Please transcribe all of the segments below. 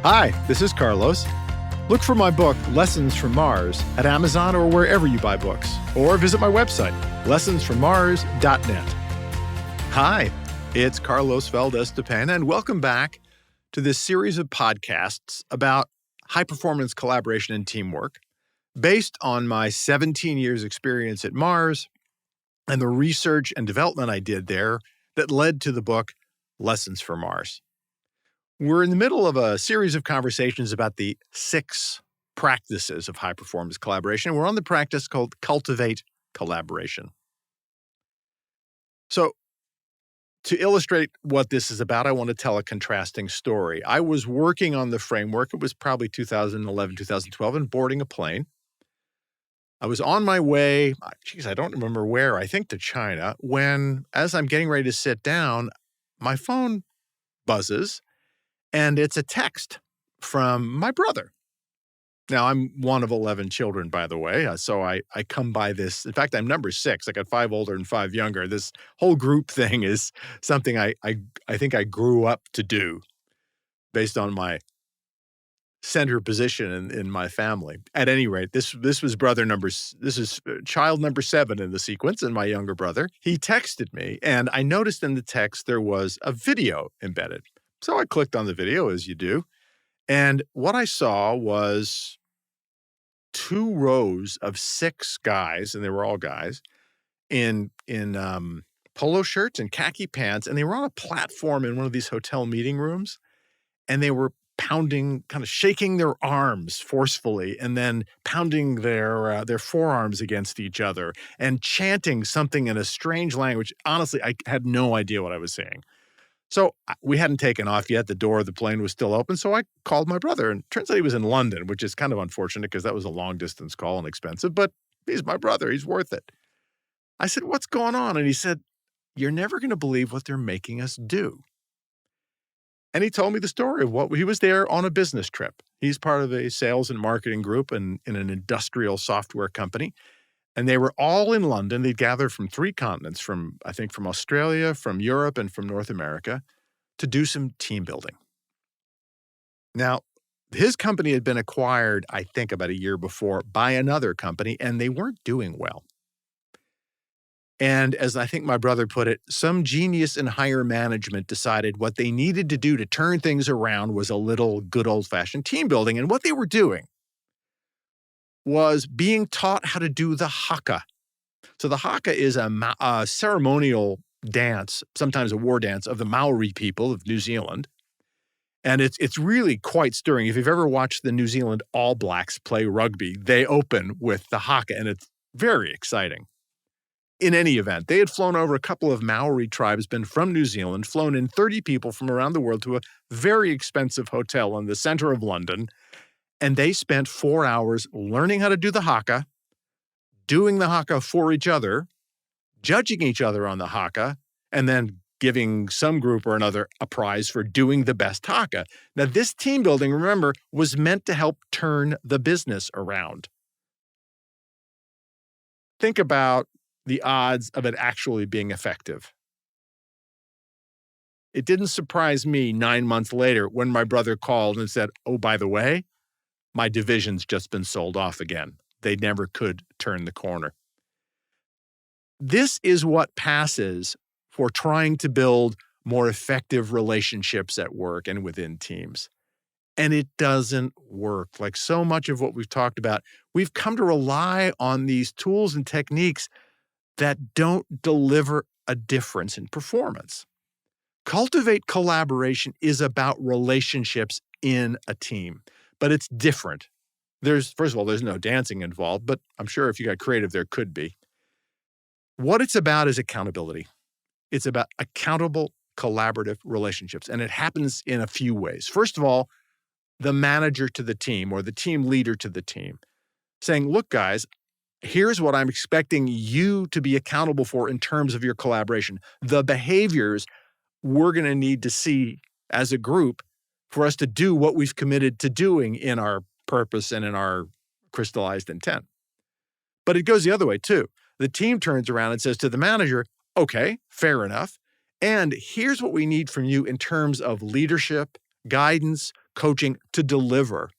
Hi, this is Carlos. Look for my book, Lessons from Mars, at Amazon or wherever you buy books, or visit my website, lessonsfrommars.net. Hi, it's Carlos Valdez-Depena, and welcome back to this series of podcasts about high-performance collaboration and teamwork, based on my 17 years experience at Mars and the research and development I did there that led to the book, Lessons from Mars. We're in the middle of a series of conversations about the 6 practices of high-performance collaboration. We're on the practice called Cultivate collaboration. So, to illustrate what this is about, I want to tell a contrasting story. I was working on the framework. It was probably 2011, 2012, and boarding a plane. I was on my way, I don't remember where, I think to China, when, as I'm getting ready to sit down, my phone buzzes, and it's a text from my brother. Now, I'm one of 11 children, by the way, so I come by this. In fact, I'm number 6. I got 5 older and 5 younger. This whole group thing is something I think I grew up to do based on my center position in my family. At any rate, this was this is child number 7 in the sequence, and my younger brother. He texted me, and I noticed in the text there was a video embedded. So I clicked on the video, as you do, and what I saw was 2 rows of 6 guys, and they were all guys, in polo shirts and khaki pants, and they were on a platform in one of these hotel meeting rooms, and they were pounding, kind of shaking their arms forcefully, and then pounding their forearms against each other, and chanting something in a strange language. Honestly, I had no idea what I was saying. So we hadn't taken off yet. The door of the plane was still open. So I called my brother, and it turns out he was in London, which is kind of unfortunate because that was a long distance call and expensive, but he's my brother. He's worth it. I said, "What's going on?" And he said, "You're never going to believe what they're making us do." And he told me the story of what he was there on a business trip. He's part of a sales and marketing group in an industrial software company. And they were all in London. They'd gathered from 3 continents, from Australia, from Europe, and from North America, to do some team building. Now, his company had been acquired, I think, about a year before by another company, and they weren't doing well. And as I think my brother put it, some genius in higher management decided what they needed to do to turn things around was a little good old-fashioned team building. And what they were doing was being taught how to do the Haka. So the Haka is a ceremonial dance, sometimes a war dance, of the Maori people of New Zealand. And it's really quite stirring. If you've ever watched the New Zealand All Blacks play rugby, they open with the Haka, and it's very exciting. In any event, they had flown over a couple of Maori tribesmen from New Zealand, flown in 30 people from around the world to a very expensive hotel in the center of London, and they spent 4 hours learning how to do the Haka, doing the Haka for each other, judging each other on the Haka, and then giving some group or another a prize for doing the best Haka. Now, this team building, remember, was meant to help turn the business around. Think about the odds of it actually being effective. It didn't surprise me 9 months later when my brother called and said, "Oh, by the way, my division's just been sold off again." They never could turn the corner. This is what passes for trying to build more effective relationships at work and within teams. And it doesn't work. Like so much of what we've talked about, we've come to rely on these tools and techniques that don't deliver a difference in performance. Cultivate collaboration is about relationships in a team, but it's different. First of all, there's no dancing involved, but I'm sure if you got creative, there could be. What it's about is accountability. It's about accountable, collaborative relationships, and it happens in a few ways. First of all, the manager to the team or the team leader to the team saying, "Look, guys, here's what I'm expecting you to be accountable for in terms of your collaboration. The behaviors we're going to need to see as a group for us to do what we've committed to doing in our purpose and in our crystallized intent." But it goes the other way too. The team turns around and says to the manager, "Okay, fair enough. And here's what we need from you in terms of leadership, guidance, coaching to deliver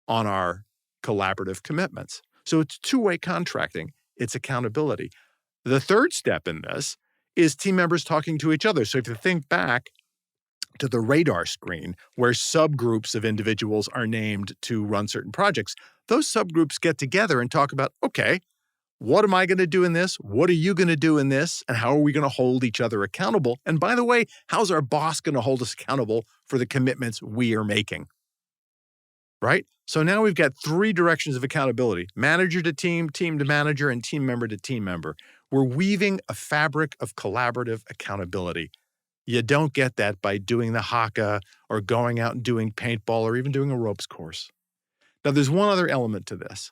on our collaborative commitments. So it's two-way contracting. It's accountability. The third step in this is team members talking to each other. So if you think back to the radar screen where subgroups of individuals are named to run certain projects, those subgroups get together and talk about, okay, what am I going to do in this? What are you going to do in this? And how are we going to hold each other accountable? And by the way, how's our boss going to hold us accountable for the commitments we are making? Right? So now we've got three directions of accountability: manager to team, team to manager, and team member to team member. We're weaving a fabric of collaborative accountability. You don't get that by doing the Haka or going out and doing paintball or even doing a ropes course. Now, there's one other element to this.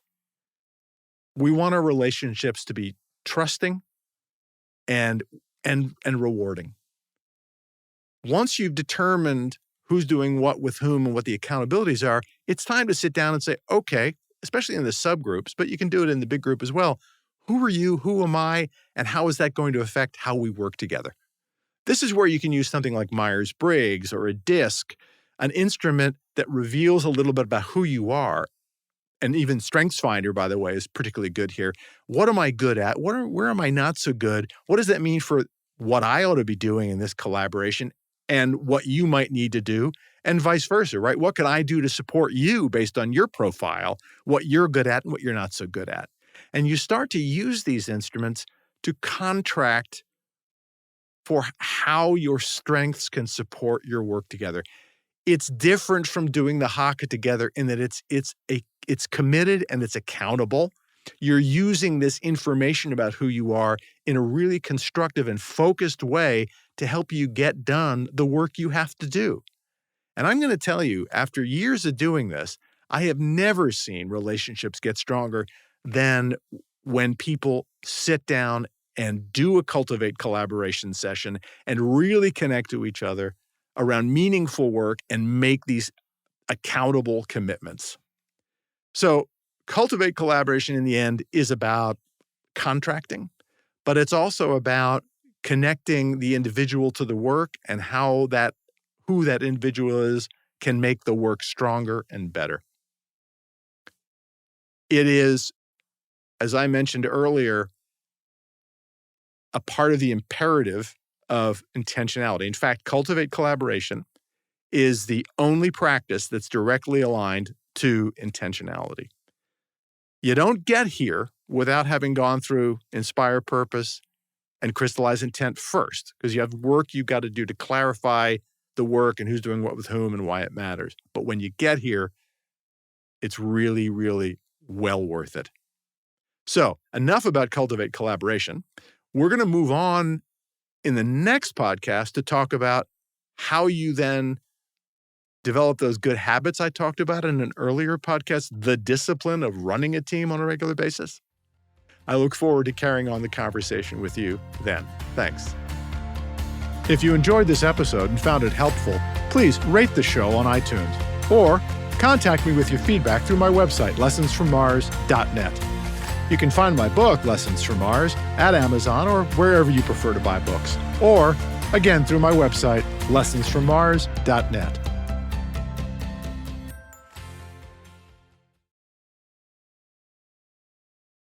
We want our relationships to be trusting and rewarding. Once you've determined who's doing what with whom and what the accountabilities are, it's time to sit down and say, okay, especially in the subgroups, but you can do it in the big group as well. Who are you? Who am I? And how is that going to affect how we work together? This is where you can use something like Myers-Briggs or a DISC, an instrument that reveals a little bit about who you are. And even StrengthsFinder, by the way, is particularly good here. What am I good at? Where am I not so good? What does that mean for what I ought to be doing in this collaboration and what you might need to do, and vice versa, right? What can I do to support you based on your profile, what you're good at and what you're not so good at? And you start to use these instruments to contract for how your strengths can support your work together. It's different from doing the Haka together in that it's committed and it's accountable. You're using this information about who you are in a really constructive and focused way to help you get done the work you have to do. And I'm going to tell you, after years of doing this, I have never seen relationships get stronger than when people sit down and do a Cultivate collaboration session and really connect to each other around meaningful work and make these accountable commitments. So Cultivate collaboration in the end is about contracting, but it's also about connecting the individual to the work and who that individual is can make the work stronger and better. It is, as I mentioned earlier, a part of the imperative of intentionality. In fact, Cultivate collaboration is the only practice that's directly aligned to intentionality. You don't get here without having gone through Inspire Purpose and Crystallize Intent first, because you have work you've got to do to clarify the work and who's doing what with whom and why it matters. But when you get here, it's really, really well worth it. So enough about Cultivate collaboration. We're going to move on in the next podcast to talk about how you then develop those good habits I talked about in an earlier podcast, the discipline of running a team on a regular basis. I look forward to carrying on the conversation with you then. Thanks. If you enjoyed this episode and found it helpful, please rate the show on iTunes or contact me with your feedback through my website, lessonsfrommars.net. You can find my book, Lessons from Mars, at Amazon or wherever you prefer to buy books, or, again, through my website, lessonsfrommars.net.